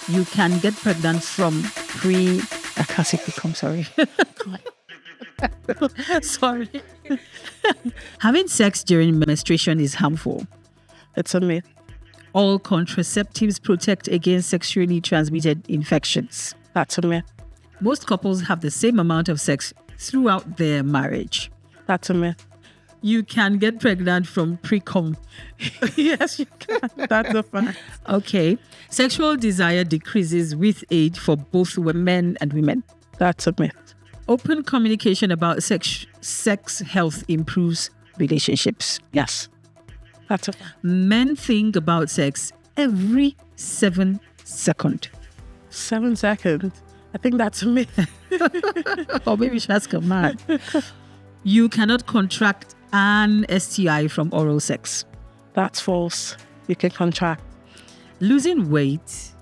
You can get pregnant from I can't say pre-com, sorry. Sorry. Having sex during menstruation is harmful. It's a myth. All contraceptives protect against sexually transmitted infections. That's a myth. Most couples have the same amount of sex throughout their marriage. That's a myth. You can get pregnant from pre-com. Yes, you can. That's a fact. Okay. Sexual desire decreases with age for both men and women. That's a myth. Open communication about sex health improves relationships. Yes. That's a fact. Men think about sex every 7 seconds. 7 seconds. I think that's a myth. Or maybe we should ask a man. You cannot contract an STI from oral sex. That's false. You can contract. Losing weight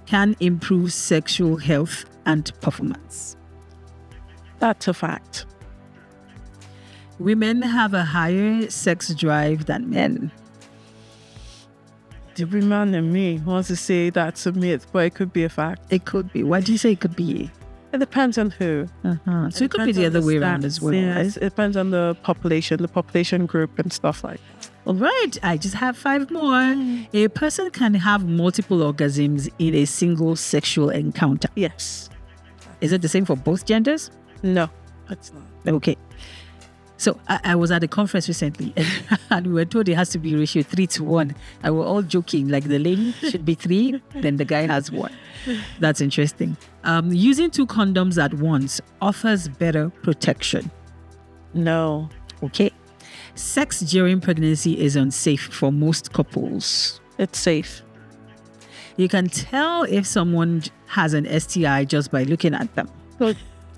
can improve sexual health and performance. That's a fact. Women have a higher sex drive than men. The woman in me wants to say that's a myth, but it could be a fact. It could be. Why do you say it could be? It depends on who. So it could be the other way around as well. Yeah, Right? it depends on the population group and stuff like that. All right. I just have 5 more. A person can have multiple orgasms in a single sexual encounter. Yes. Is it the same for both genders? No, it's not. Okay. So I was at a conference recently and we were told it has to be ratio 3-1. And we're all joking, like the lady should be 3, then the guy has 1. That's interesting. Using 2 condoms at once offers better protection. No. Okay. Sex during pregnancy is unsafe for most couples. It's safe. You can tell if someone has an STI just by looking at them.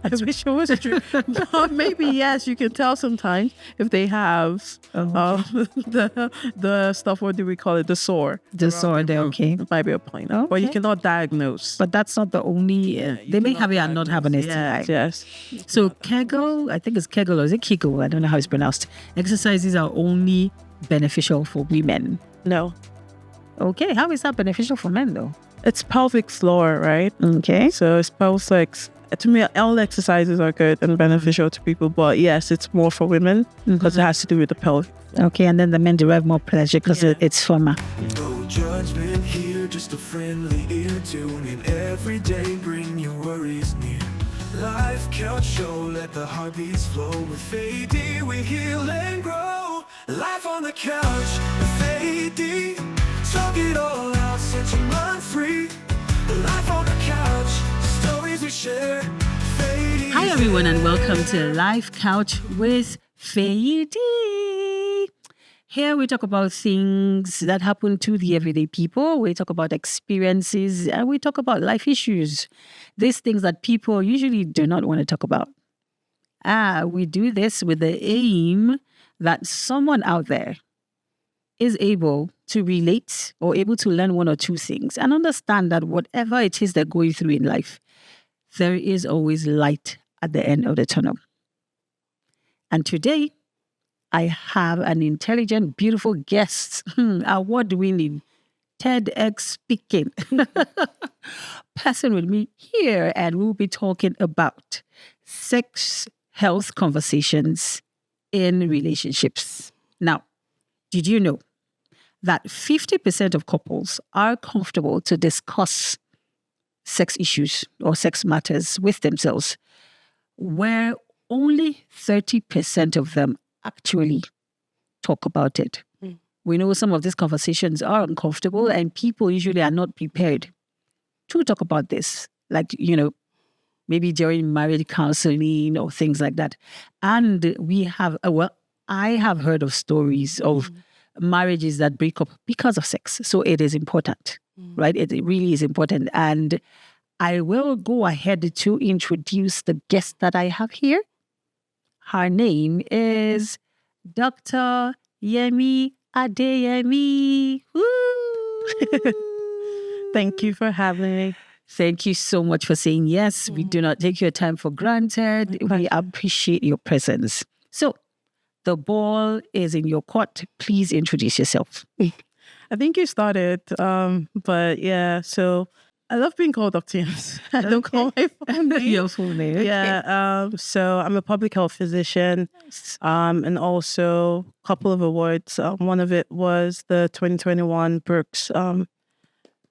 I wish it was true. But maybe, yes, you can tell sometimes if they have the stuff, what do we call it? The sore. The sore, they're okay. It might be a point. Okay. But you cannot diagnose. But that's not the only... they may have it and not have an STI. Yes. So Kegel, I think it's Kegel or is it Kegel? I don't know how it's pronounced. Exercises are only beneficial for women. No. Okay, how is that beneficial for men though? It's pelvic floor, right? Okay. So it's pelvic. To me, all exercises are good and beneficial to people, but yes, it's more for women because it has to do with the pelvic. Okay, and then the men derive more pleasure because it's firmer. No judgment here, just a friendly ear. Tune in every day, bring your worries near. Life couch show, let the heartbeats flow. With AD, we heal and grow. Life on the couch with AD. Talk it all out, set your mind free. Life on the couch, stories we share. Hi everyone and welcome to Life Couch with Fady. Here we talk about things that happen to the everyday people. We talk about experiences and we talk about life issues. These things that people usually do not want to talk about. We do this with the aim that someone out there is able to relate or able to learn 1 or 2 things and understand that whatever it is they're going through in life, there is always light at the end of the tunnel. And today, I have an intelligent, beautiful guest, award-winning, TEDx speaking person with me here, and we'll be talking about sex health conversations in relationships. Now, did you know that 50% of couples are comfortable to discuss sex issues or sex matters with themselves, where only 30% of them actually talk about it? We know some of these conversations are uncomfortable and people usually are not prepared to talk about this. Like, maybe during marriage counseling or things like that. And we have, I have heard of stories of marriages that break up because of sex. So it is important, right? It really is important. And I will go ahead to introduce the guest that I have here. Her name is Dr. Yemz Adeyemi. Thank you for having me. Thank you so much for saying yes. We do not take your time for granted. We appreciate your presence. So, the ball is in your court. Please introduce yourself. I think you started, but yeah, so I love being called Dr. Yemz. I don't call my full name. Your full name. Okay. Yeah. So I'm a public health physician, and also a couple of awards. One of it was the 2021 Brooks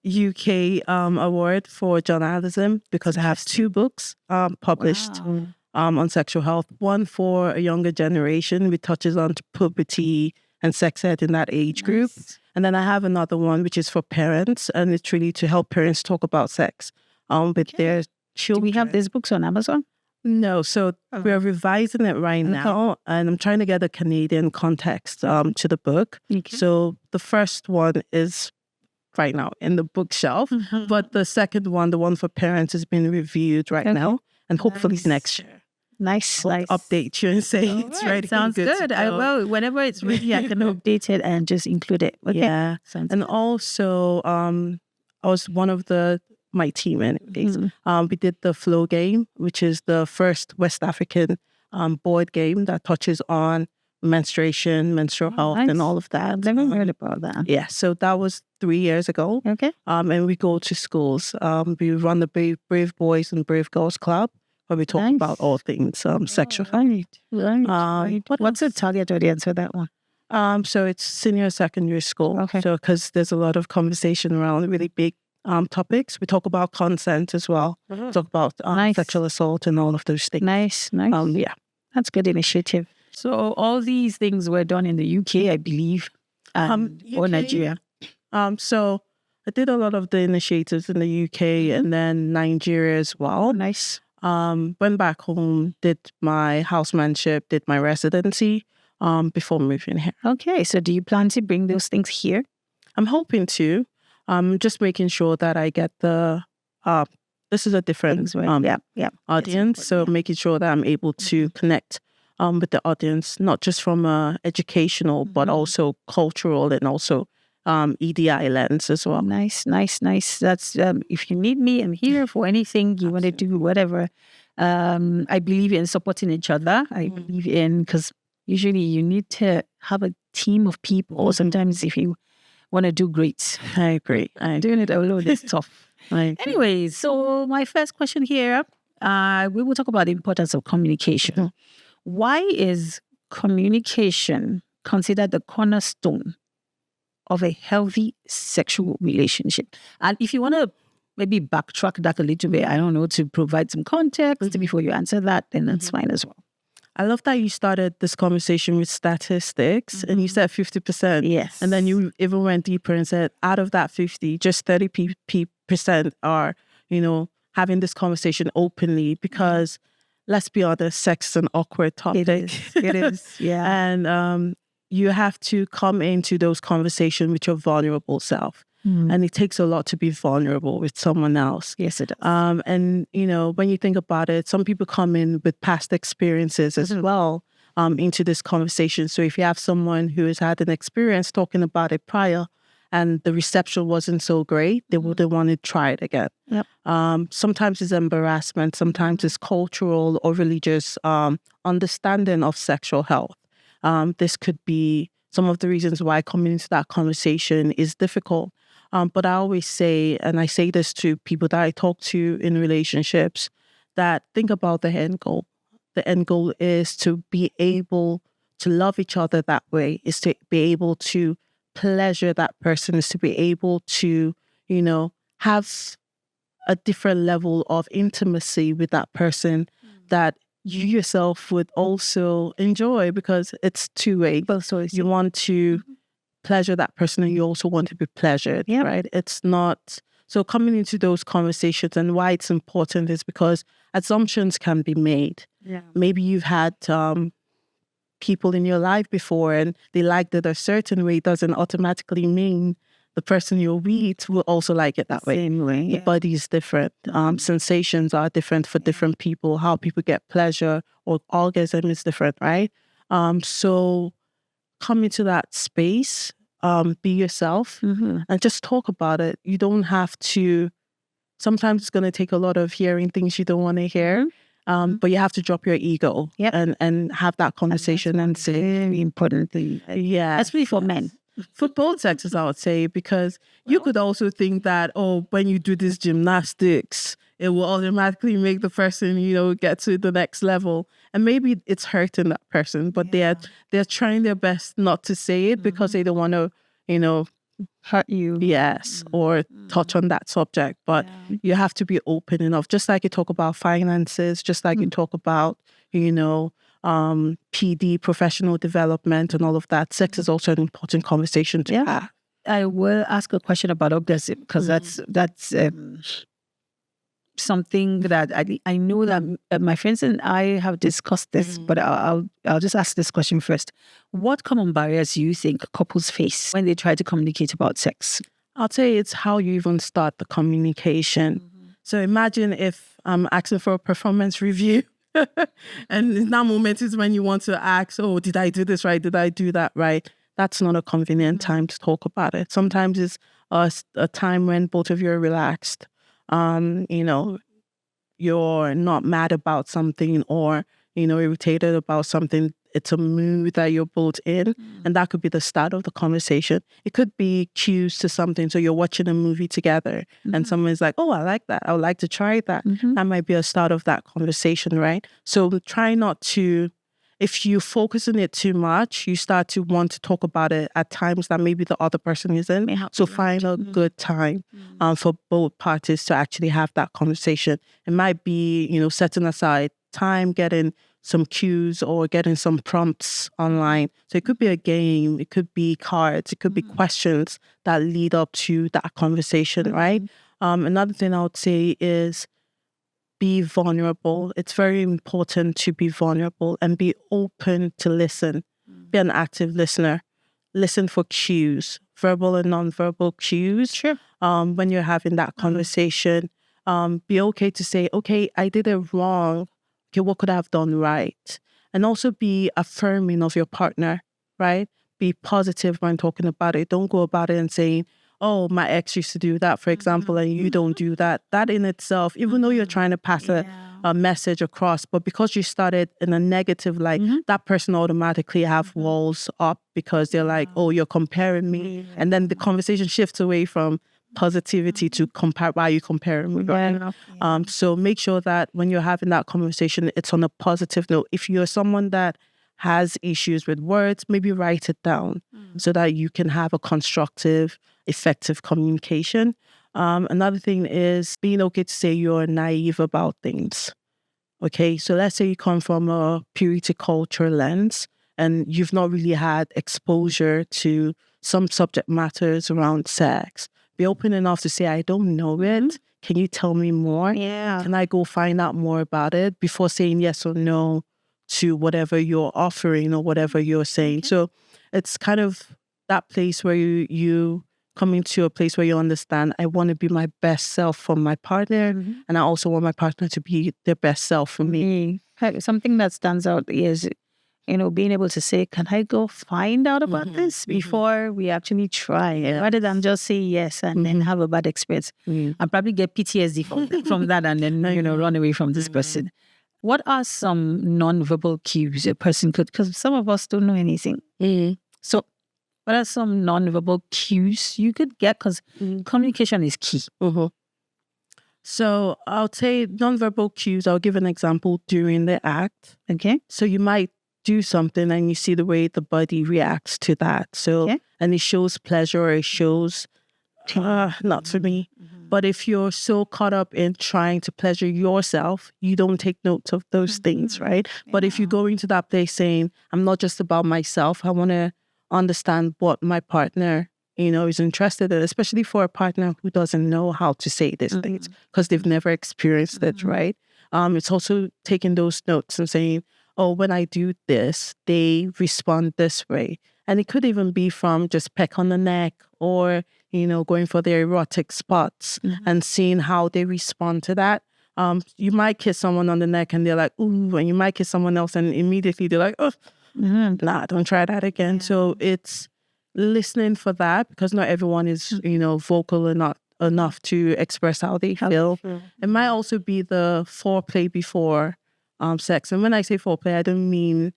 UK award for journalism, because I have 2 books published Wow. on sexual health. One for a younger generation, which touches on puberty and sex ed in that age group. Nice. And then I have another one which is for parents, and it's really to help parents talk about sex with their Do children. we have these books on Amazon? No, so we're revising it right now, and I'm trying to get a Canadian context to the book. Okay. So the first one is right now in the bookshelf, but the second one, the one for parents, is being reviewed right now, and hopefully Nice. next year Nice. I'll update you and say it's Alright, ready. Sounds to good. go. Well, whenever it's ready, I can update it and just include it. Okay. Yeah, Sounds and good. also I was one of my team anyways. Mhm. We did the Flow game, which is the first West African board game that touches on menstruation, menstrual health, nice. and all of that. I've never heard about that. Yeah, so that was 3 years ago. Okay. And we go to schools. We run the Brave Boys and Brave Girls Club, where we talk Nice. about all things sexual health. Right. Right. What's the target audience for that one? So it's senior secondary school. Okay. So because there's a lot of conversation around really big topics. We talk about consent as well. Talk about Nice. sexual assault and all of those things. Nice. Yeah. That's good initiative. So all these things were done in the UK, I believe, or UK. Nigeria. So I did a lot of the initiatives in the UK and then Nigeria as well. Nice. Went back home, did my housemanship, did my residency before moving here. Okay. So do you plan to bring those things here? I'm hoping to. Just making sure that I get the this is a different Things, right? Yeah. audience. So making sure that I'm able to connect with the audience, not just from a educational, but also cultural and also EDI lens as well. Nice. That's if you need me, I'm here for anything you want to do, whatever. I believe in supporting each other. I believe in, because usually you need to have a team of people. Sometimes if you want to do great, I agree. doing it alone is tough. Anyways, so my first question here, we will talk about the importance of communication. Why is communication considered the cornerstone of a healthy sexual relationship? And if you want to maybe backtrack that a little bit, I don't know, to provide some context before you answer that, then that's fine as well. I love that you started this conversation with statistics and you said 50%. Yes. And then you even went deeper and said out of that 50, just 30% are, having this conversation openly, because let's be honest, sex is an awkward topic. It is. Yeah. And you have to come into those conversations with your vulnerable self. And it takes a lot to be vulnerable with someone else. Yes, it does. And, when you think about it, some people come in with past experiences as well into this conversation. So if you have someone who has had an experience talking about it prior and the reception wasn't so great, they wouldn't want to try it again. Yep. Sometimes it's embarrassment. Sometimes it's cultural or religious understanding of sexual health. This could be some of the reasons why coming into that conversation is difficult. But I always say, and I say this to people that I talk to in relationships, that think about the end goal. The end goal is to be able to love each other that way, is to be able to pleasure that person, is to be able to, have a different level of intimacy with that person that you yourself would also enjoy, because it's two-way. You want to pleasure that person and you also want to be pleasured, right? It's not... So coming into those conversations, and why it's important is because assumptions can be made. Yeah. Maybe you've had people in your life before and they liked it a certain way, doesn't automatically mean the person you'll meet will also like it that way. Same way. The body is different. Sensations are different for different people. How people get pleasure or orgasm is different, right? So come into that space, be yourself, and just talk about it. You don't have to... Sometimes it's going to take a lot of hearing things you don't want to hear, but you have to drop your ego and have that conversation and say... Very important thing. Yeah. Especially for men. for both sexes, I would say, because you could also think that, oh, when you do this gymnastics, it will automatically make the person, get to the next level. And maybe it's hurting that person, but they're trying their best not to say it because they don't want to, hurt you. Yes, or touch on that subject. But you have to be open enough. Just like you talk about finances, just like you talk about, PD, professional development and all of that. Sex is also an important conversation to have. I will ask a question about orgasm because that's something that I know that my friends and I have discussed this, but I'll just ask this question first. What common barriers do you think couples face when they try to communicate about sex? I'll say it's how you even start the communication. So imagine if I'm asking for a performance review and in that moment is when you want to ask, oh, did I do this right? Did I do that right? That's not a convenient time to talk about it. Sometimes it's a time when both of you are relaxed. You're not mad about something or, irritated about something. It's a mood that you're both in. And that could be the start of the conversation. It could be cues to something. So you're watching a movie together and someone's like, oh, I like that. I would like to try that. That might be a start of that conversation, right? So try not to, if you focus on it too much, you start to want to talk about it at times that maybe the other person isn't. So find a good time for both parties to actually have that conversation. It might be, setting aside time, getting some cues or getting some prompts online. So it could be a game, it could be cards, it could be questions that lead up to that conversation, right? Another thing I would say is be vulnerable. It's very important to be vulnerable and be open to listen. Be an active listener. Listen for cues, verbal and non-verbal cues. Sure. When you're having that conversation, be okay to say, okay, I did it wrong. Okay, what could I have done right? And also be affirming of your partner, right? Be positive when talking about it. Don't go about it and saying, oh, my ex used to do that, for example, and you don't do that. That in itself, even though you're trying to pass a message across, but because you started in a negative light, that person automatically have walls up because they're like, oh, you're comparing me. And then the conversation shifts away from positivity to compare. Why are you comparing me? Right? So make sure that when you're having that conversation, it's on a positive note. If you're someone that has issues with words, maybe write it down so that you can have a constructive, effective communication. Another thing is being okay to say you're naive about things. Okay, so let's say you come from a purity culture lens and you've not really had exposure to some subject matters around sex. Be open enough to say, I don't know it. Can you tell me more? Can I go find out more about it before saying yes or no to whatever you're offering or whatever you're saying? So it's kind of that place where you coming to a place where you understand, I want to be my best self for my partner, and I also want my partner to be their best self for me. Something that stands out is, being able to say, can I go find out about this before we actually try, rather than just say yes and then have a bad experience. I'll probably get PTSD from that and then, run away from this person. What are some non-verbal cues a person could, because some of us don't know anything. So what are some non-verbal cues you could get? Because communication is key. So I'll say non-verbal cues. I'll give an example during the act. Okay. So you might do something and you see the way the body reacts to that. So, and it shows pleasure or it shows, not for me. But if you're so caught up in trying to pleasure yourself, you don't take note of those things, right? But if you go into that place saying, I'm not just about myself, I want to understand what my partner, is interested in, especially for a partner who doesn't know how to say these things because they've never experienced it, right? It's also taking those notes and saying, oh, when I do this, they respond this way. And it could even be from just peck on the neck or, going for their erotic spots and seeing how they respond to that. You might kiss someone on the neck and they're like, ooh, and you might kiss someone else and immediately they're like, oh, nah, don't try that again. So it's listening for that because not everyone is, vocal enough to express how they feel. It might also be the foreplay before sex. And when I say foreplay, I don't mean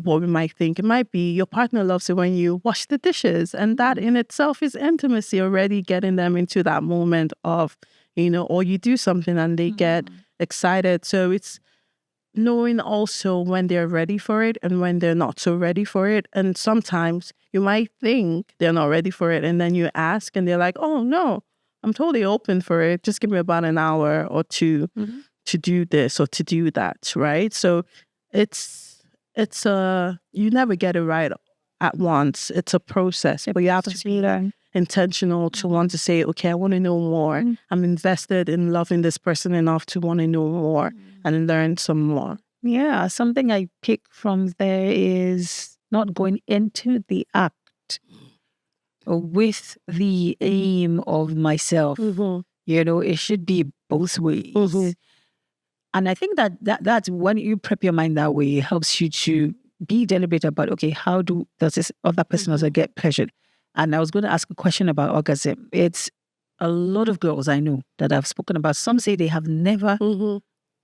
what we might think. It might be your partner loves it when you wash the dishes, and that in itself is intimacy, already getting them into that moment of, or you do something and they get excited. So it's knowing also when they're ready for it and when they're not so ready for it. And sometimes you might think they're not ready for it, and then you ask and they're like, oh no, I'm totally open for it. Just give me about an hour or two to do this or to do that, right? So it's you never get it right at once. It's a process, but you have to be intentional to want to say, okay, I want to know more. I'm invested in loving this person enough to want to know more and learn some more. Yeah, something I pick from there is not going into the act with the aim of myself. It should be both ways. And I think that's when you prep your mind that way, it helps you to be deliberate about, okay, how does this other person also get pleasure? And I was going to ask a question about orgasm. It's a lot of girls I know that I've spoken about. Some say they have never,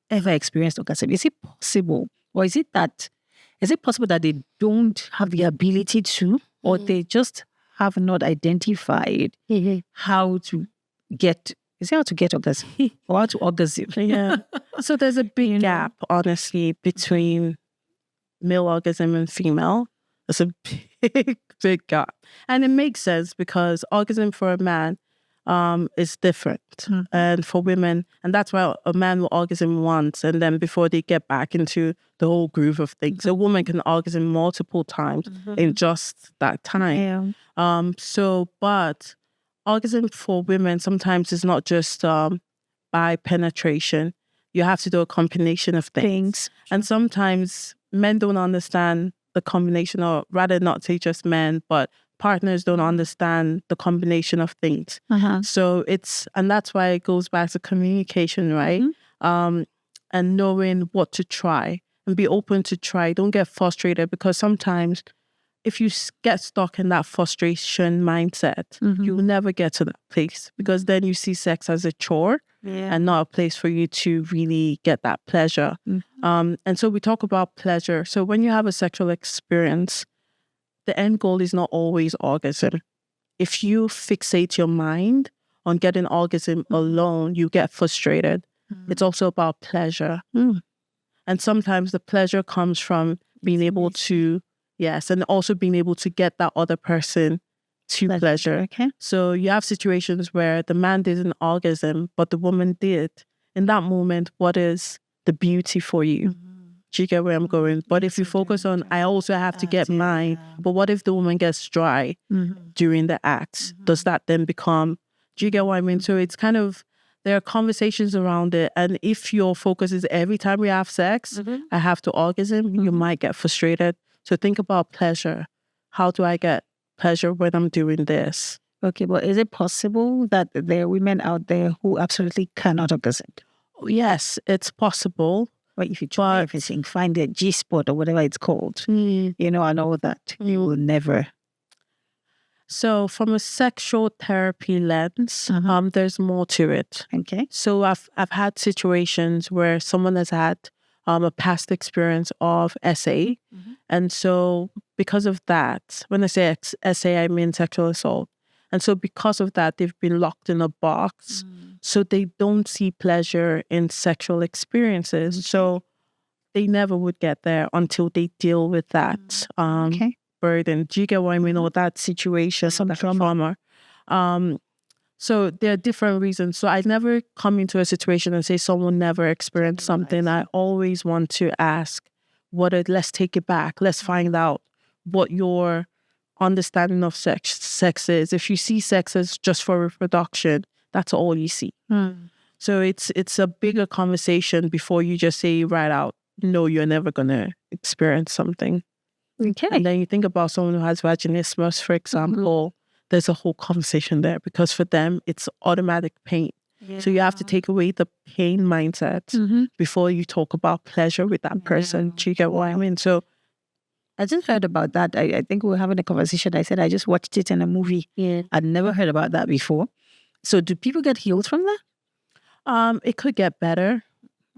ever experienced orgasm. Is it possible? Or is it possible that they don't have the ability to, or they just have not identified how to get, is it how to get orgasm? Or how to orgasm? Yeah. So there's a big gap, honestly, between male orgasm and female. There's a big gap. And it makes sense because orgasm for a man is different. And for women, and that's why a man will orgasm once and then before they get back into the whole groove of things. A woman can orgasm multiple times in just that time. But orgasm for women sometimes is not just by penetration. You have to do a combination of things. And sometimes men don't understand the combination, or rather not say just men, but partners don't understand the combination of things. So and that's why it goes back to communication, right? And knowing what to try and be open to try. Don't get frustrated, because sometimes if you get stuck in that frustration mindset, you'll never get to that place, because then you see sex as a chore and not a place for you to really get that pleasure. And so we talk about pleasure. So when you have a sexual experience, the end goal is not always orgasm. If you fixate your mind on getting orgasm alone, you get frustrated. It's also about pleasure. And sometimes the pleasure comes from being able to, and also being able to get that other person to pleasure. Okay. So you have situations where the man did an orgasm, but the woman did. In that moment, what is the beauty for you? Do you get where I'm going? But if you focus on, I also have to get mine, but what if the woman gets dry during the act? Does that then become, do you get what I mean? So it's kind of, there are conversations around it. And if your focus is every time we have sex, I have to orgasm, you might get frustrated. So think about pleasure. How do I get pleasure when I'm doing this? Okay, but is it possible that there are women out there who absolutely cannot orgasm? Yes, it's possible. But if you try everything, find a G-spot or whatever it's called, and all that, you will never. So from a sexual therapy lens, there's more to it. Okay. So I've had situations where someone has had a past experience of SA. And so because of that, when I say SA, I mean sexual assault. And so because of that, they've been locked in a box. So they don't see pleasure in sexual experiences. So they never would get there until they deal with that burden. Do you get what I mean? Or that situation, some trauma. So there are different reasons. So I never come into a situation and say someone never experienced something. I always want to ask, let's take it back. Let's find out what your understanding of sex is. If you see sex as just for reproduction, that's all you see. So it's a bigger conversation before you just say right out, no, you're never going to experience something. Okay. And then you think about someone who has vaginismus, for example, there's a whole conversation there, because for them, it's automatic pain. So you have to take away the pain mindset before you talk about pleasure with that person. Do you get what I mean? So I just heard about that. I think we were having a conversation. I said I just watched it in a movie. I'd never heard about that before. So do people get healed from that? It could get better.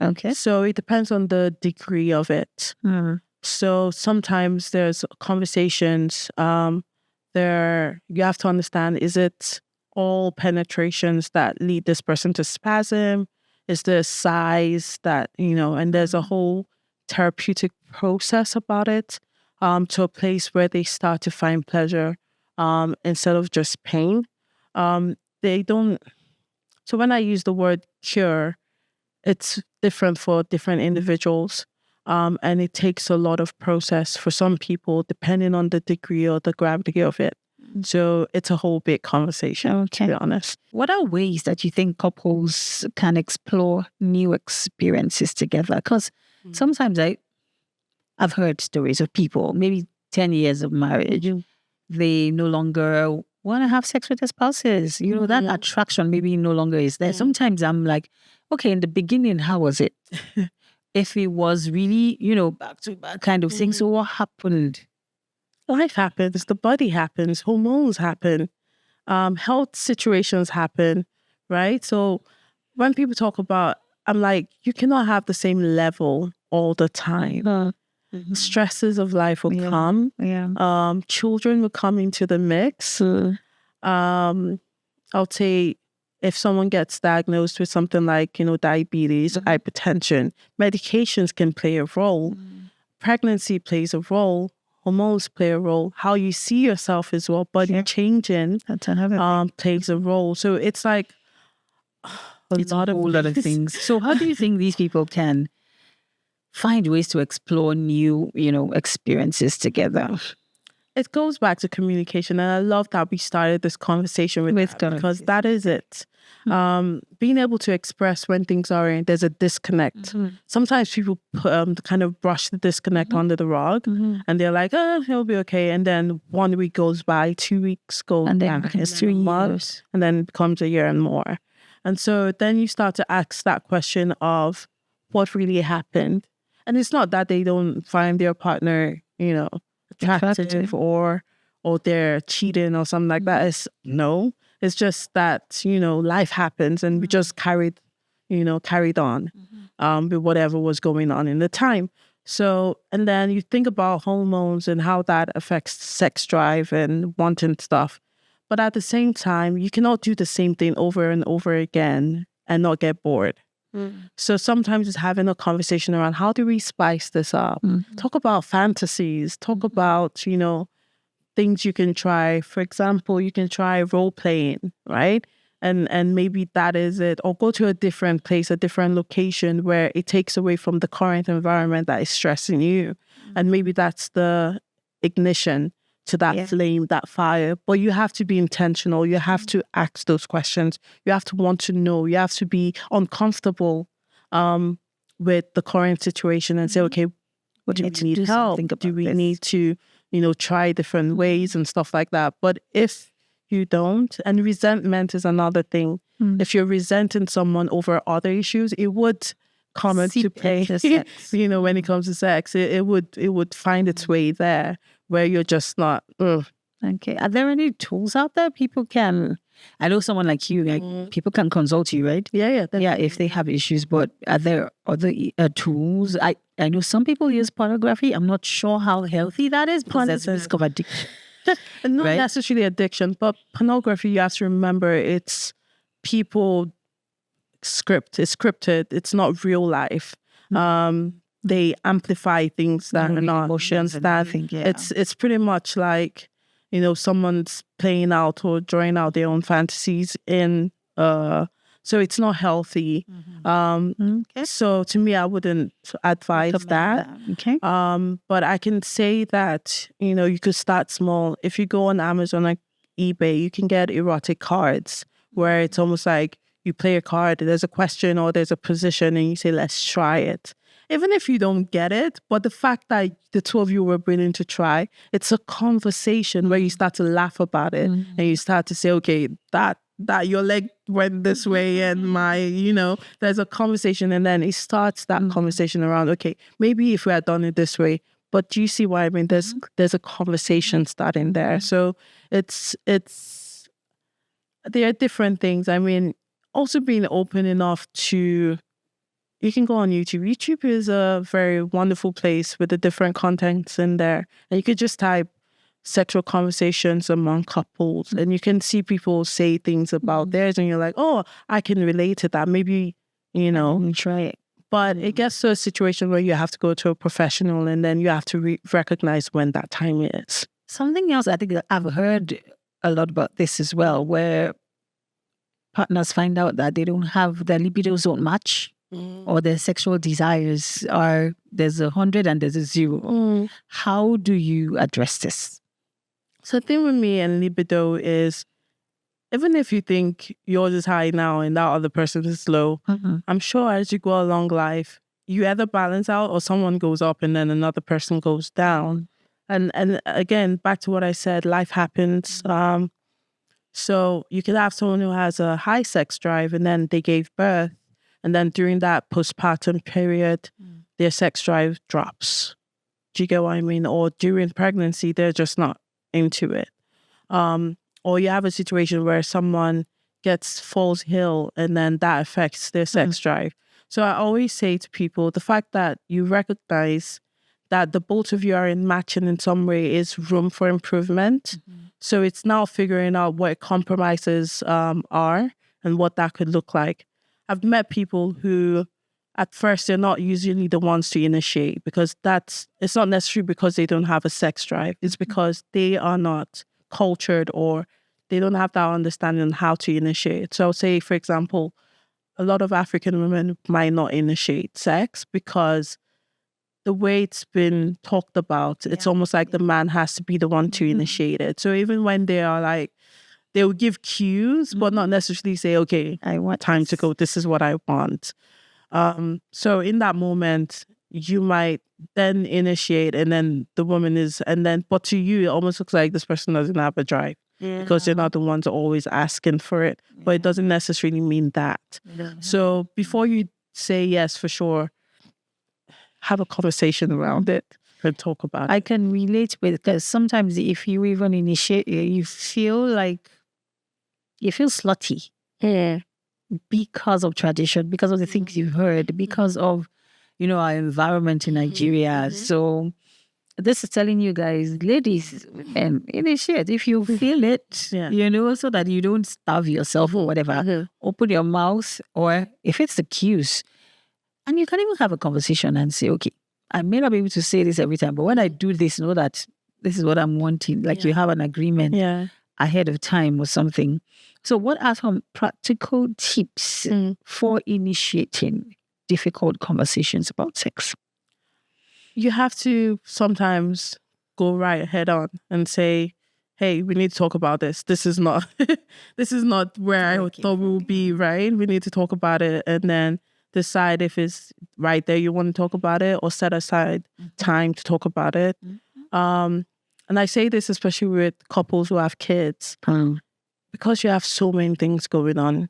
Okay. So it depends on the degree of it. So sometimes there's conversations. There you have to understand: is it all penetrations that lead this person to spasm? Is there size that And there's a whole therapeutic process about it, to a place where they start to find pleasure, instead of just pain. They don't. So when I use the word cure, it's different for different individuals. And it takes a lot of process for some people, depending on the degree or the gravity of it. So it's a whole big conversation, to be honest. What are ways that you think couples can explore new experiences together? Because sometimes I've heard stories of people, maybe 10 years of marriage, they no longer want to have sex with their spouses. That attraction maybe no longer is there. Sometimes I'm like, okay, in the beginning, how was it? If it was really, back to back kind of thing. So what happened? Life happens, the body happens, hormones happen, health situations happen, right? So when people talk about, I'm like, you cannot have the same level all the time. Stresses of life will come. Children will come into the mix. I'll say, if someone gets diagnosed with something like, diabetes, hypertension, medications can play a role. Pregnancy plays a role. Hormones play a role. How you see yourself as well, body changing, plays a role. So it's like a whole lot of things. So how do you think these people can find ways to explore new, experiences together? It goes back to communication, and I love that we started this conversation with that, because that is it. Being able to express when things are there's a disconnect. Sometimes people kind of brush the disconnect under the rug, and they're like, "Oh, it'll be okay." And then 1 week goes by, 2 weeks go, and then becomes 3 years, and then it becomes a year and more. And so then you start to ask that question of what really happened. And it's not that they don't find their partner, attractive or they're cheating or something like that. It's just that, life happens, and we just carried on with whatever was going on in the time. So, and then you think about hormones and how that affects sex drive and wanting stuff. But at the same time, you cannot do the same thing over and over again and not get bored. So sometimes it's having a conversation around, how do we spice this up? Talk about fantasies. Talk about, things you can try. For example, you can try role playing, right? And maybe that is it. Or go to a different place, a different location where it takes away from the current environment that is stressing you. And maybe that's the ignition to that flame, that fire. But you have to be intentional. You have to ask those questions. You have to want to know. You have to be uncomfortable with the current situation and say, okay, what do we need help? Do we need to, try different ways and stuff like that? But if you don't, and resentment is another thing. If you're resenting someone over other issues, it would come into play. When it comes to sex, it would find its way there, where you're just not. Okay. Are there any tools out there people can? I know someone like you, people can consult you, right? Yeah. If they have issues. But are there other tools? I know some people use pornography. I'm not sure how healthy that is, because there's risk of addiction. Not necessarily addiction, but pornography, you have to remember, it's people it's scripted. It's not real life. They amplify things that are not emotions. It's pretty much like, someone's playing out or drawing out their own fantasies in. So it's not healthy. So to me, I wouldn't advise that. Okay. But I can say that, you could start small. If you go on Amazon or eBay, you can get erotic cards where it's almost like you play a card, there's a question or there's a position, and you say, let's try it. Even if you don't get it, but the fact that the two of you were willing to try, it's a conversation where you start to laugh about it, and you start to say, okay, that your leg went this way, and there's a conversation, and then it starts that conversation around, okay, maybe if we had done it this way, but do you see what I mean? There's a conversation starting there. So there are different things. I mean, also being open enough to you can go on YouTube. YouTube is a very wonderful place with the different contents in there. And you could just type sexual conversations among couples and you can see people say things about theirs and you're like, oh, I can relate to that. Maybe, Try it. but it gets to a situation where you have to go to a professional and then you have to recognize when that time is. Something else I think that I've heard a lot about this as well, where partners find out that they don't have, their libidos don't match or their sexual desires are, there's 100 and there's a 0. How do you address this? So the thing with me and libido is, even if you think yours is high now and that other person is low, I'm sure as you go along life, you either balance out or someone goes up and then another person goes down. And again, back to what I said, life happens. So you could have someone who has a high sex drive and then they gave birth. And then during that postpartum period, their sex drive drops. Do you get what I mean? Or during pregnancy, they're just not into it. Or you have a situation where someone falls ill and then that affects their sex drive. So I always say to people, the fact that you recognize that the both of you are in matching in some way is room for improvement. So it's now figuring out what compromises are and what that could look like. I've met people who at first they're not usually the ones to initiate because it's not necessarily because they don't have a sex drive. It's because they are not cultured or they don't have that understanding on how to initiate. So say, for example, a lot of African women might not initiate sex because the way it's been talked about, it's almost like the man has to be the one to initiate it. So even when they are like, they will give cues, but not necessarily say, okay, I want time to go. This is what I want. So in that moment, you might then initiate and then the woman but to you, it almost looks like this person doesn't have a drive because you're not the ones always asking for it, but it doesn't necessarily mean that. So before you say yes, for sure, have a conversation around it and talk about it. I can relate with, because sometimes if you even initiate, you feel slutty because of tradition, because of the things you've heard, because of, our environment in Nigeria. So this is telling you guys, ladies, and initiate if you feel it, so that you don't starve yourself or whatever. Open your mouth, or if it's the cues, and you can even have a conversation and say, okay, I may not be able to say this every time, but when I do this, know that this is what I'm wanting. Like you have an agreement ahead of time or something. So what are some practical tips for initiating difficult conversations about sex? You have to sometimes go right head on and say, hey, we need to talk about this. This is not where I thought we would be, right? We need to talk about it and then decide if it's right there you want to talk about it or set aside time to talk about it. And I say this especially with couples who have kids because you have so many things going on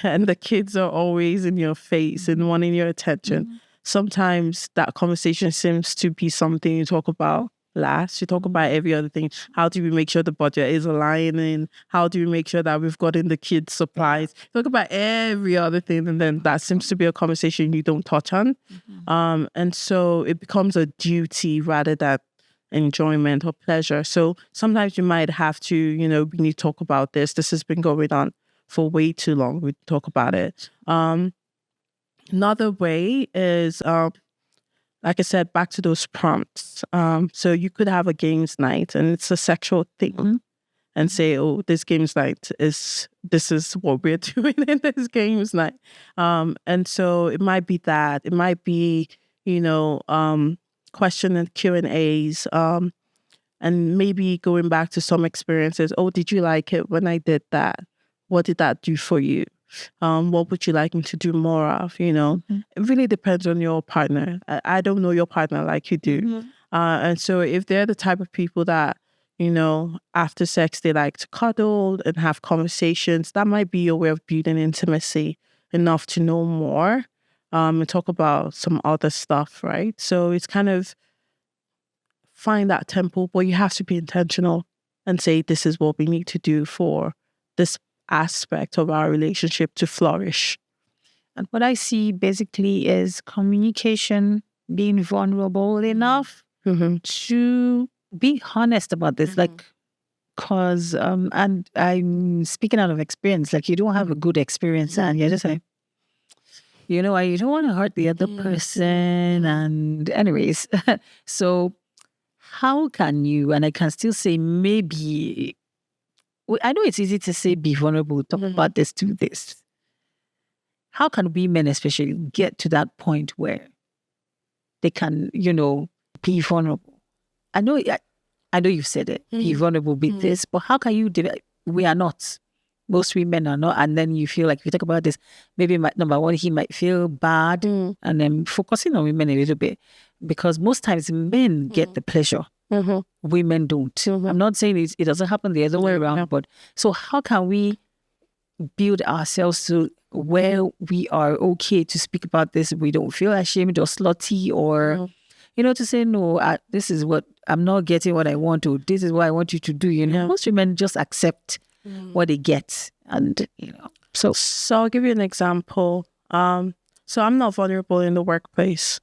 and the kids are always in your face and wanting your attention. Sometimes that conversation seems to be something you talk about last. You talk about every other thing. How do we make sure the budget is aligning? How do we make sure that we've gotten the kids' supplies? Talk about every other thing, and then that seems to be a conversation you don't touch on. And so it becomes a duty rather than enjoyment or pleasure. So sometimes you might have to, we need to talk about this. This has been going on for way too long. We talk about it. Another way is, like I said, back to those prompts. So you could have a games night and it's a sexual thing and say, oh, this games night this is what we're doing in this games night. And so it might be that. It might be, question and Q&As. And maybe going back to some experiences. Oh, did you like it when I did that? What did that do for you? What would you like me to do more of? It really depends on your partner. I don't know your partner like you do. And so if they're the type of people that, after sex, they like to cuddle and have conversations, that might be your way of building intimacy enough to know more and talk about some other stuff, right? So it's kind of find that tempo, but you have to be intentional and say, this is what we need to do for this aspect of our relationship to flourish. And what I see basically is communication, being vulnerable enough to be honest about this. Like, cause, and I'm speaking out of experience, like you don't have a good experience and you're just like, you know, you don't want to hurt the other person. And anyways, so how can you, and I can still say maybe, I know it's easy to say be vulnerable, talk about this, do this. How can women especially get to that point where they can, you know, be vulnerable? I know you've said it, be vulnerable, be this, but how can you do it? We are not. Most women are not. And then you feel like if you talk about this, maybe number one, he might feel bad. And then focusing on women a little bit, because most times men get the pleasure. Women don't. I'm not saying it doesn't happen the other way around, but so how can we build ourselves to where we are okay to speak about this? We don't feel ashamed or slutty or, you know, to say, no, this is what, I'm not getting what I want to, this is what I want you to do. You know, most women just accept what they get. And, you know, so I'll give you an example. So I'm not vulnerable in the workplace.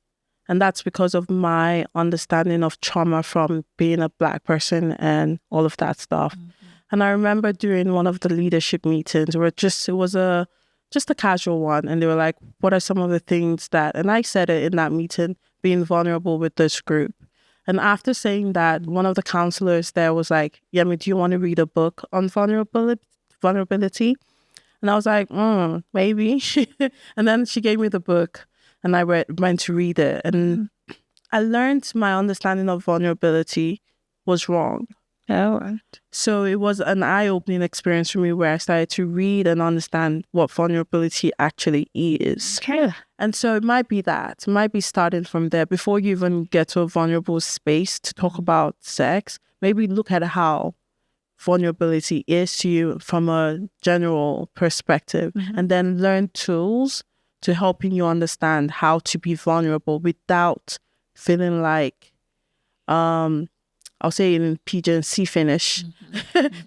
And that's because of my understanding of trauma from being a Black person and all of that stuff. And I remember during one of the leadership meetings where it was just a casual one. And they were like, what are some of the things that, and I said it in that meeting, being vulnerable with this group. And after saying that, one of the counselors there was like, Yemz, do you want to read a book on vulnerability? And I was like, maybe. And then she gave me the book and I went to read it. And I learned my understanding of vulnerability was wrong. all right. So it was an eye-opening experience for me where I started to read and understand what vulnerability actually is. Okay. And so it might be that. It might be starting from there. Before you even get to a vulnerable space to talk about sex, maybe look at how vulnerability is to you from a general perspective, and then learn tools to helping you understand how to be vulnerable without feeling like, I'll say in pigeon see finish,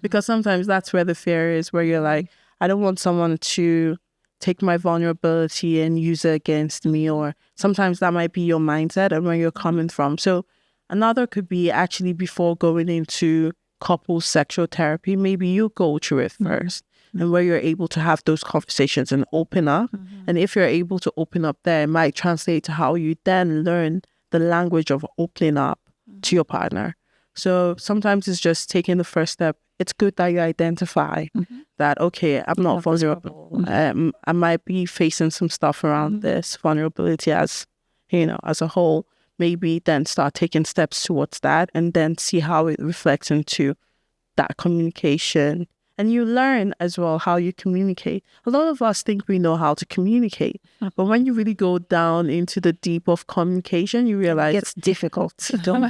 because sometimes that's where the fear is, where you're like, I don't want someone to take my vulnerability and use it against me, or sometimes that might be your mindset and where you're coming from. So another could be actually before going into couples sexual therapy, maybe you go through it first, and where you're able to have those conversations and open up. And if you're able to open up there, it might translate to how you then learn the language of opening up to your partner. So sometimes it's just taking the first step. It's good that you identify that, okay, I'm not vulnerable. I might be facing some stuff around this vulnerability as, you know, as a whole. Maybe then start taking steps towards that and then see how it reflects into that communication. And you learn as well how you communicate. A lot of us think we know how to communicate, but when you really go down into the deep of communication, you realize It's difficult. you don't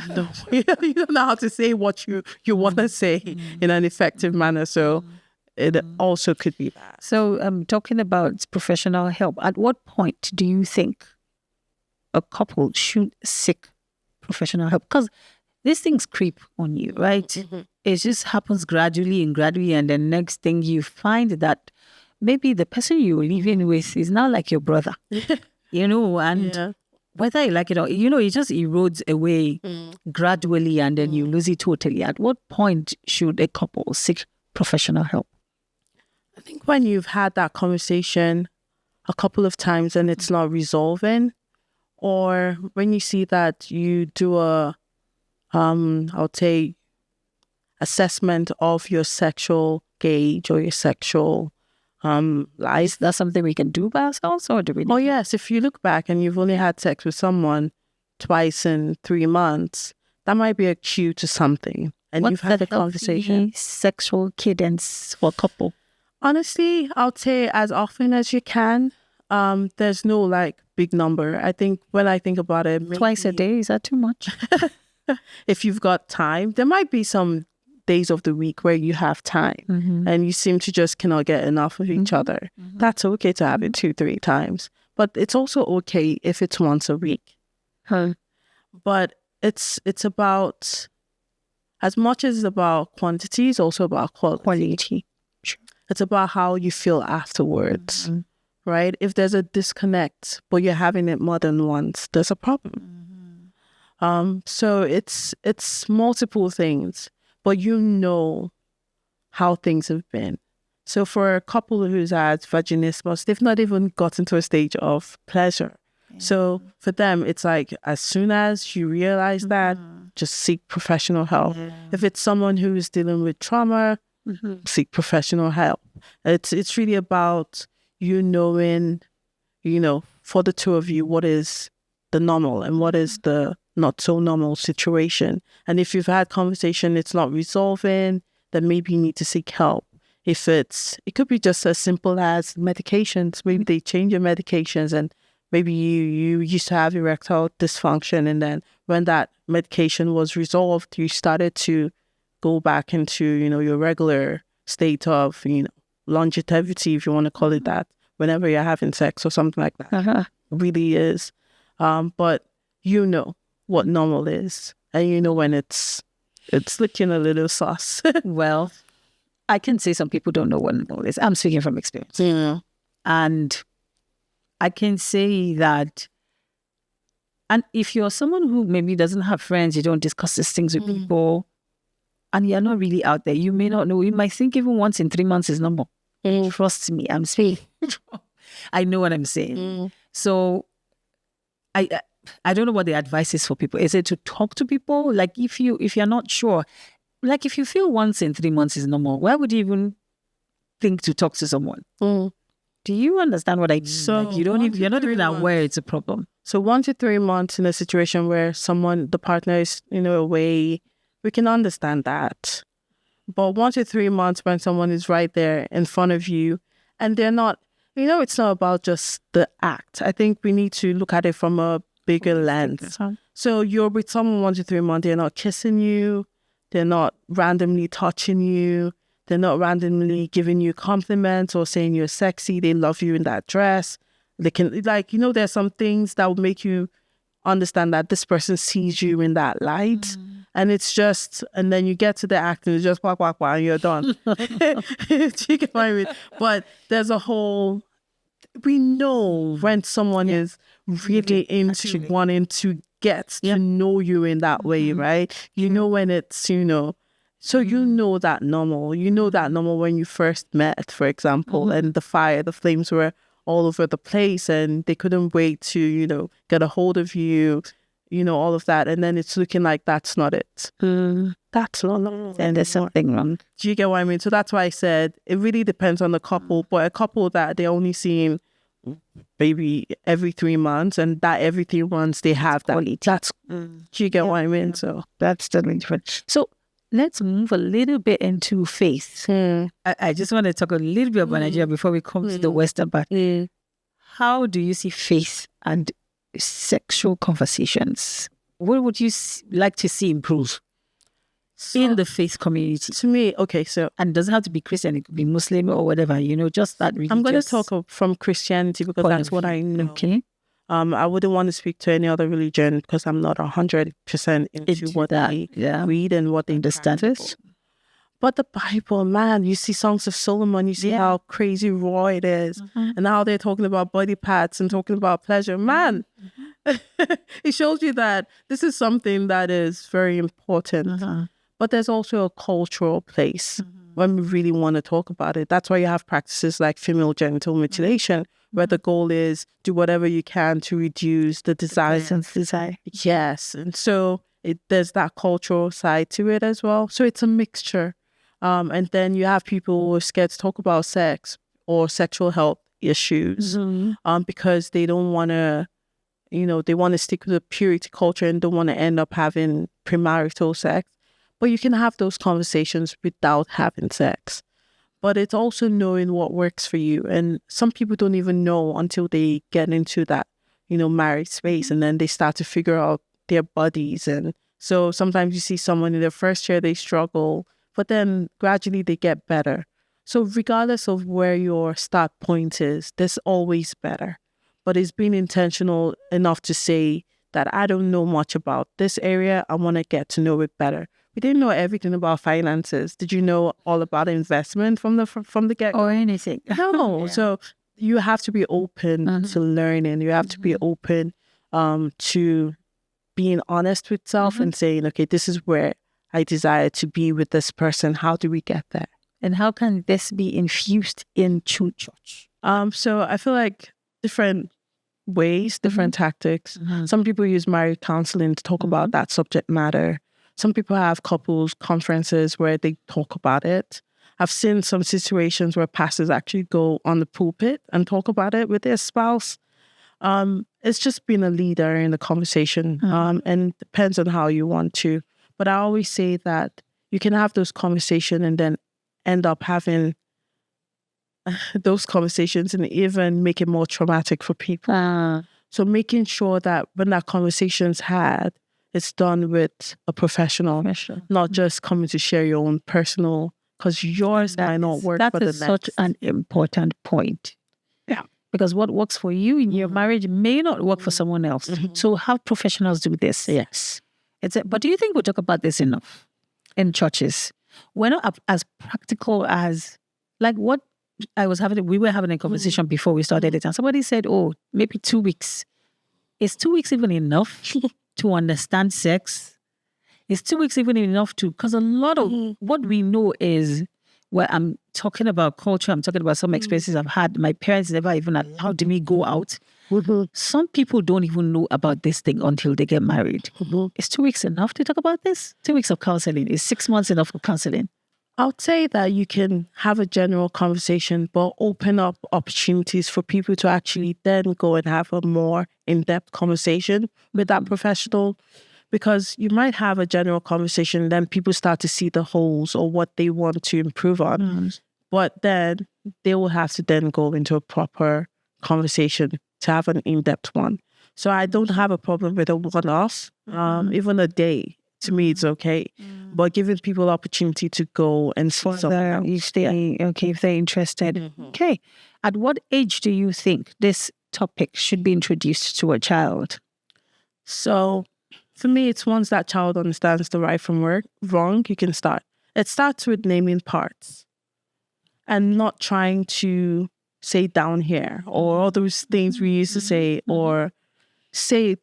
know how to say what you want to say in an effective manner. So it also could be that. So talking about professional help, at what point do you think a couple should seek professional help? Because these things creep on you, right? It just happens gradually, and then next thing you find that maybe the person you're living with is now like your brother, you know, and whether you like it or, you know, it just erodes away gradually and then you lose it totally. At what point should a couple seek professional help? I think when you've had that conversation a couple of times and it's not resolving, or when you see that you do a, I would say, assessment of your sexual gauge or your sexual life. Is that something we can do by ourselves, or do we? Oh yes, if you look back and you've only had sex with someone twice in 3 months, that might be a cue to something. And What's you've had the a conversation. sexual cadence for a couple? Honestly, I would say as often as you can. There's no like big number. I think when I think about it, maybe, Twice a day, is that too much? if you've got time, there might be some days of the week where you have time and you seem to just cannot get enough of each other. That's okay to have it 2-3 times, but it's also okay if it's once a week. But it's about, as much as it's about quantity, it's also about quality. Sure. It's about how you feel afterwards. right? If there's a disconnect, but you're having it more than once, there's a problem. So it's multiple things, but you know how things have been. So for a couple who's had vaginismus, they've not even gotten to a stage of pleasure. So for them, it's like as soon as you realize that, just seek professional help. If it's someone who is dealing with trauma, seek professional help. It's really about you knowing, for the two of you, what is the normal and what is the not so normal situation. And if you've had conversation, it's not resolving, then maybe you need to seek help. If it could be just as simple as medications. Maybe they change your medications, and maybe you used to have erectile dysfunction, and then when that medication was resolved, you started to go back into, your regular state of, longevity, if you want to call it that, whenever you're having sex or something like that. It really is. But you know what normal is, and you know when it's looking a little sus. Well, I can say some people don't know what normal is. I'm speaking from experience. Yeah. And I can say that, and if you're someone who maybe doesn't have friends, you don't discuss these things with people, and you're not really out there, you may not know. You might think even once in 3 months is normal. Trust me, I'm speaking. I know what I'm saying. So I don't know what the advice is for people. Is it to talk to people? Like if you're not sure, like if you feel once in 3 months is normal, why would you even think to talk to someone? Do you understand what I mean? So like you're not even aware it's a problem. So 1 to 3 months in a situation where the partner is, away, we can understand that. But 1 to 3 months when someone is right there in front of you and they're not, it's not about just the act. I think we need to look at it from a bigger lens. So you're with someone 1 to 3 months, they're not kissing you, they're not randomly touching you, they're not randomly giving you compliments or saying you're sexy, they love you in that dress. They can, there's some things that would make you understand that this person sees you in that light. And it's just, and then you get to the act and it's just whack, whack, whack, and you're done. You get what I mean? But there's a whole, we know when someone is really into wanting to get to know you in that way, right? You know when it's, so you know that normal. You know that normal when you first met, for example, and the flames were all over the place and they couldn't wait to, get a hold of you, all of that. And then it's looking like that's not it. That's not normal. And there's something wrong. Do you get what I mean? So that's why I said it really depends on the couple, but a couple that they're only seeing maybe every 3 months, and that every 3 months they have that. Quality. That's, do you get what I mean? So that's totally different. So let's move a little bit into faith. I just want to talk a little bit about Nigeria before we come to the Western part. How do you see faith and sexual conversations? What would you like to see improve in the faith community? To me, okay, so... And it doesn't have to be Christian, it could be Muslim or whatever, just that religious... I'm going to talk from Christianity because that's what I know. Okay. I wouldn't want to speak to any other religion because I'm not 100% into what they read and what they understand. But the Bible, man, you see Songs of Solomon, you see how crazy raw it is, and how they're talking about body parts and talking about pleasure. Man, it shows you that this is something that is very important. But there's also a cultural place when we really want to talk about it. That's why you have practices like female genital mutilation, where the goal is do whatever you can to reduce the desire. Yes. And so there's that cultural side to it as well. So it's a mixture. And then you have people who are scared to talk about sex or sexual health issues because they don't want to, they want to stick with the purity culture and don't want to end up having premarital sex. But you can have those conversations without having sex. But it's also knowing what works for you. And some people don't even know until they get into that, married space. And then they start to figure out their bodies. And so sometimes you see someone in their first year, they struggle, but then gradually they get better. So regardless of where your start point is, there's always better. But it's being intentional enough to say that I don't know much about this area. I want to get to know it better. We didn't know everything about finances. Did you know all about investment from the get-go? Or anything. No. So you have to be open to learning. You have to be open to being honest with self and saying, okay, this is where I desire to be with this person. How do we get there? And how can this be infused into church? So I feel like different ways, different tactics. Some people use marriage counseling to talk about that subject matter. Some people have couples conferences where they talk about it. I've seen some situations where pastors actually go on the pulpit and talk about it with their spouse. It's just being a leader in the conversation, and it depends on how you want to. But I always say that you can have those conversations and then end up having those conversations and even make it more traumatic for people. So making sure that when that conversation's had, it's done with a professional, not just coming to share your own personal, because yours might not work for the next. That is such an important point. Yeah. Because what works for you in your marriage may not work for someone else. So how professionals do this? Yes. But do you think we talk about this enough in churches? We're not as practical as, like what we were having a conversation before we started it, and somebody said, oh, maybe 2 weeks. Is 2 weeks even enough to understand sex? Is 2 weeks even enough because a lot of what we know is, well, I'm talking about culture, I'm talking about some experiences I've had. My parents never even allowed me go out. Some people don't even know about this thing until they get married. Is 2 weeks enough to talk about this? 2 weeks of counseling. Is 6 months enough for counseling? I would say that you can have a general conversation, but open up opportunities for people to actually then go and have a more in-depth conversation with that professional. Because you might have a general conversation, then people start to see the holes or what they want to improve on. But then they will have to then go into a proper conversation to have an in-depth one. So I don't have a problem with a one-off, even a day. To me, it's okay. But giving people opportunity to go and see something else. If they're interested. Okay. At what age do you think this topic should be introduced to a child? So for me, it's once that child understands the right from wrong, you can start. It starts with naming parts and not trying to say down here or all those things we used to say, or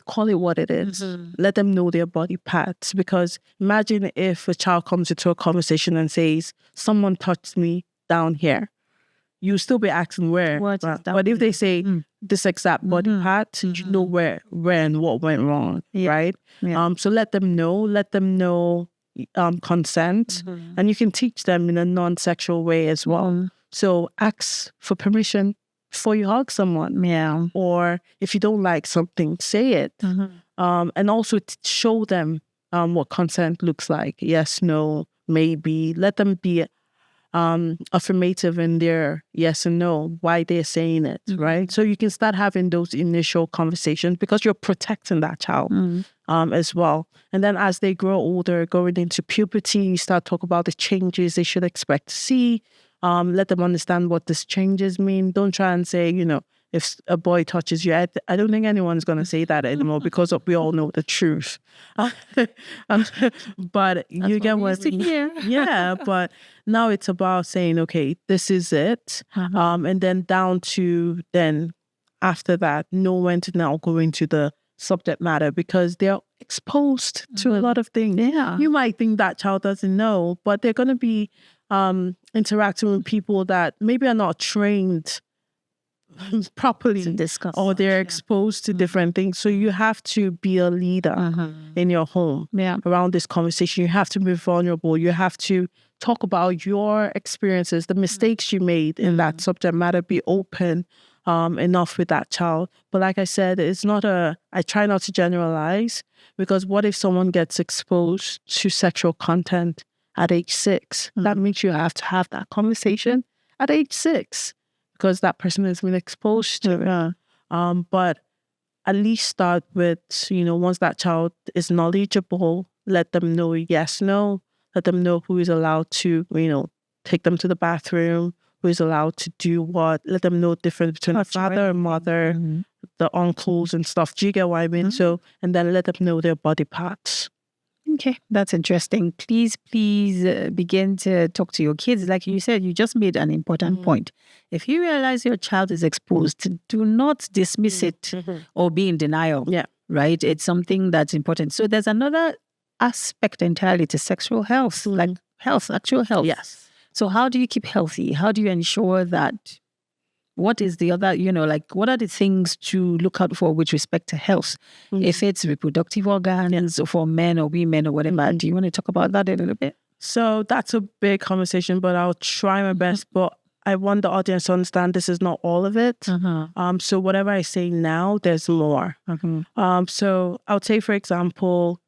call it what it is. Let them know their body parts. Because imagine if a child comes into a conversation and says, someone touched me down here. You still be asking where. But if they say this exact body part, you know where and what went wrong, right? Yeah. So let them know consent, and you can teach them in a non-sexual way as well. So ask for permission before you hug someone. Yeah. Or if you don't like something, say it. And also show them what consent looks like. Yes, no, maybe. Let them be affirmative in their yes and no, why they're saying it, right? So you can start having those initial conversations because you're protecting that child as well. And then as they grow older, going into puberty, you start talking about the changes they should expect to see. Let them understand what these changes mean. Don't try and say, if a boy touches you, I don't think anyone's going to say that anymore because we all know the truth. But you get what I mean? Yeah, but now it's about saying, okay, this is it. And then down to then after that, know when to now go into the subject matter because they're exposed to a lot of things. Yeah. You might think that child doesn't know, but they're going to be interacting with people that maybe are not trained properly to discuss, or they're exposed to different things. So you have to be a leader in your home around this conversation. You have to be vulnerable. You have to talk about your experiences, the mistakes you made in that subject matter. Be open enough with that child. But like I said, I try not to generalize because what if someone gets exposed to sexual content at age 6? That means you have to have that conversation at age 6. Because that person has been exposed to it. But at least start with, once that child is knowledgeable, let them know yes, no. Let them know who is allowed to, take them to the bathroom, who is allowed to do what. Let them know the difference between father and mother, the uncles and stuff. Do you get what I mean? So, and then let them know their body parts. Okay, that's interesting. Please begin to talk to your kids. Like you said, you just made an important point. If you realize your child is exposed, do not dismiss it or be in denial. Yeah. Right? It's something that's important. So there's another aspect entirely to sexual health, like health, actual health. Yes. So how do you keep healthy? How do you ensure that? What is the other, like what are the things to look out for with respect to health? If it's reproductive organs for men or women or whatever, do you want to talk about that a little bit? So that's a big conversation, but I'll try my best. But I want the audience to understand this is not all of it. So whatever I say now, there's more. So I would say, for example,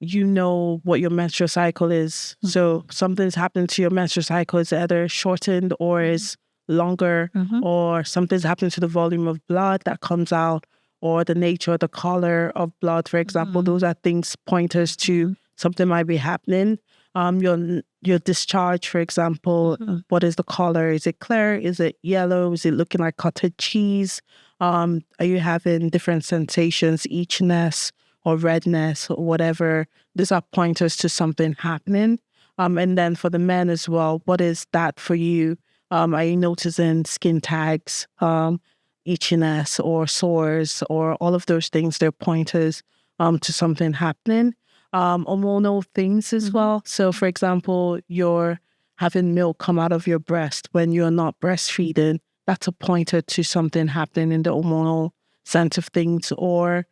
you know what your menstrual cycle is. So something's happened to your menstrual cycle. It's either shortened or is longer, or something's happened to the volume of blood that comes out, or the nature, the color of blood, for example. Those are things, pointers to something might be happening. Your discharge, for example, what is the color? Is it clear? Is it yellow? Is it looking like cottage cheese? Are you having different sensations, itchiness or redness or whatever? These are pointers to something happening. And then for the men as well, what is that for you? Are you noticing skin tags, itchiness or sores or all of those things? They're pointers to something happening. Hormonal things as well. So, for example, you're having milk come out of your breast when you're not breastfeeding. That's a pointer to something happening in the hormonal sense of things. Or,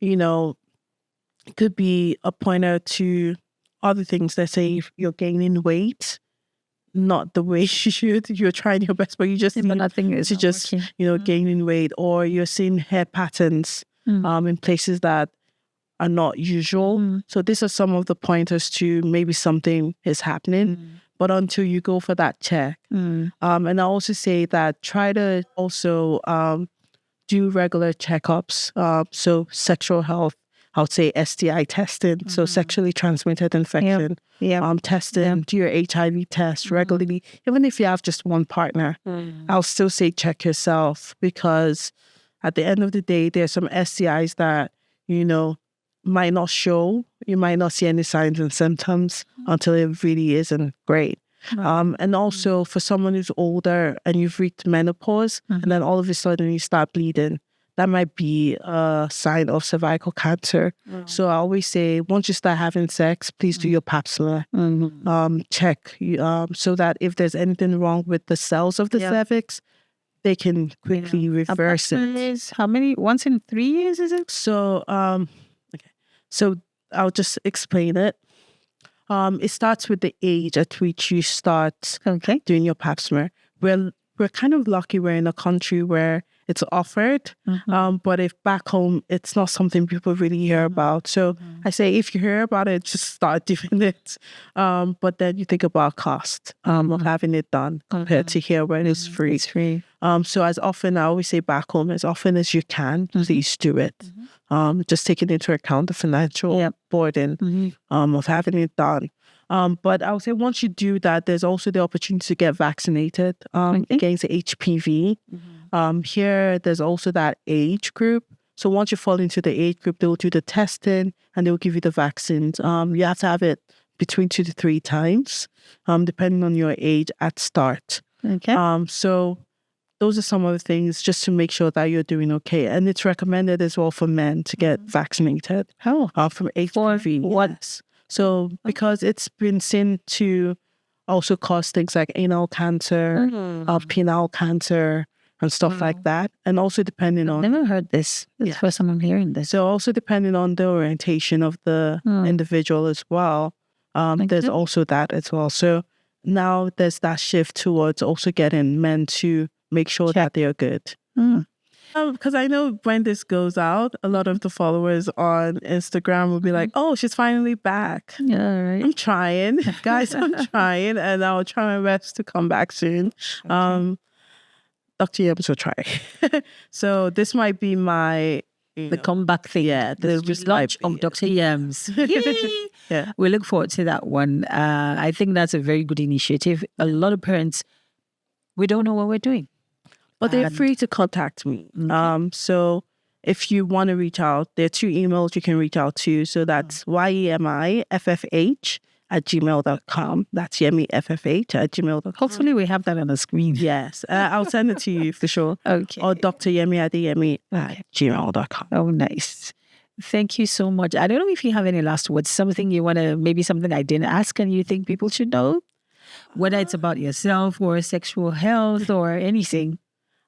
it could be a pointer to other things. Let's say if you're gaining weight, not the way you should. You're trying your best, but you just need to just, gaining weight, or you're seeing hair patterns in places that are not usual. So these are some of the pointers to maybe something is happening. But until you go for that check. And I also say that try to also do regular checkups. So sexual health, I would say STI testing, so sexually transmitted infection. Testing, do your HIV test regularly. Even if you have just one partner, I'll still say check yourself, because at the end of the day, there's some STIs that, might not show. You might not see any signs and symptoms until it really isn't great. And also for someone who's older and you've reached menopause and then all of a sudden you start bleeding, that might be a sign of cervical cancer. So I always say, once you start having sex, please do your pap smear. Check so that if there's anything wrong with the cells of the cervix, they can quickly reverse it. How many? Once in 3 years, is it? So, So I'll just explain it. It starts with the age at which you start doing your pap smear. We're kind of lucky we're in a country where it's offered, but if back home, it's not something people really hear about. So I say, if you hear about it, just start doing it. But then you think about cost of having it done compared to here where it's free. It's free. So as often, I always say back home, as often as you can, please do it. Just taking into account the financial burden of having it done. But I would say once you do that, there's also the opportunity to get vaccinated against HPV. Here, there's also that age group. So once you fall into the age group, they'll do the testing and they'll give you the vaccines. You have to have it between 2 to 3 times, depending on your age at start. So those are some of the things just to make sure that you're doing okay. And it's recommended as well for men to get vaccinated from HPV. What? So because it's been seen to also cause things like anal cancer, penile cancer, and stuff like that. And also depending on... I've never heard this. This is the first time I'm hearing this. So also depending on the orientation of the individual as well, there's also that as well. So now there's that shift towards also getting men to make sure that they are good. Because I know when this goes out, a lot of the followers on Instagram will be like, oh, she's finally back. Yeah, right. I'm trying. Guys, I'm trying. And I'll try my best to come back soon. Dr. Yemz will try. So this might be my... the comeback thing. Yeah. The relaunch of Dr. Yemz. Yeah. We look forward to that one. I think that's a very good initiative. A lot of parents, we don't know what we're doing. But they're free to contact me. So if you want to reach out, there are 2 emails you can reach out to. So that's yemiffh@gmail.com. That's yemiffh@gmail.com. Hopefully we have that on the screen. Yes, I'll send it to you for sure. Okay. Or Dr. Yemi@gmail.com. Oh, nice. Thank you so much. I don't know if you have any last words, something you want to, maybe something I didn't ask and you think people should know, whether it's about yourself or sexual health or anything.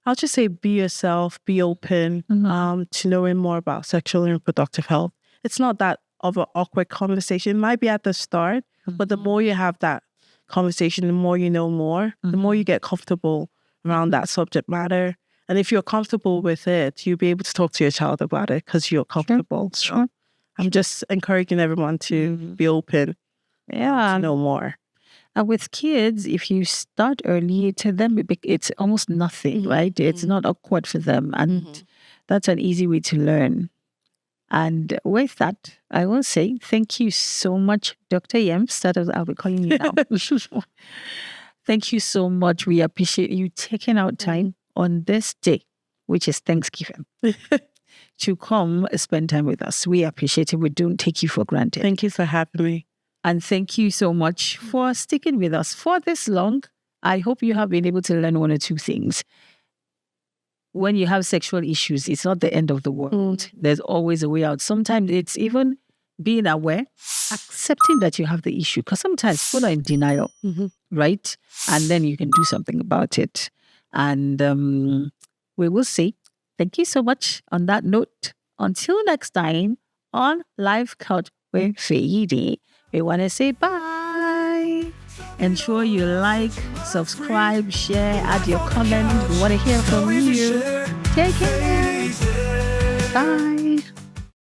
I'll just say be yourself, be open to knowing more about sexual and reproductive health. It's not that of an awkward conversation. It might be at the start, but the more you have that conversation, the more you know more, the more you get comfortable around that subject matter. And if you're comfortable with it, you'll be able to talk to your child about it because you're comfortable. Sure. I'm just encouraging everyone to be open, to know more. And with kids, if you start early, to them, it's almost nothing, right? It's not awkward for them. And that's an easy way to learn. And with that, I will say thank you so much, Dr. Yemz. I'll be calling you now. Thank you so much. We appreciate you taking out time on this day, which is Thanksgiving, to come spend time with us. We appreciate it. We don't take you for granted. Thank you for having me. And thank you so much for sticking with us for this long. I hope you have been able to learn 1 or 2 things. When you have sexual issues, it's not the end of the world. There's always a way out. Sometimes it's even being aware, accepting that you have the issue. Because sometimes people are in denial, right? And then you can do something about it. And we will see. Thank you so much on that note. Until next time on Life Couch with Feidi, we want to say bye. Ensure you like, subscribe, share, add your comment. We want to hear from you. Take care. Bye.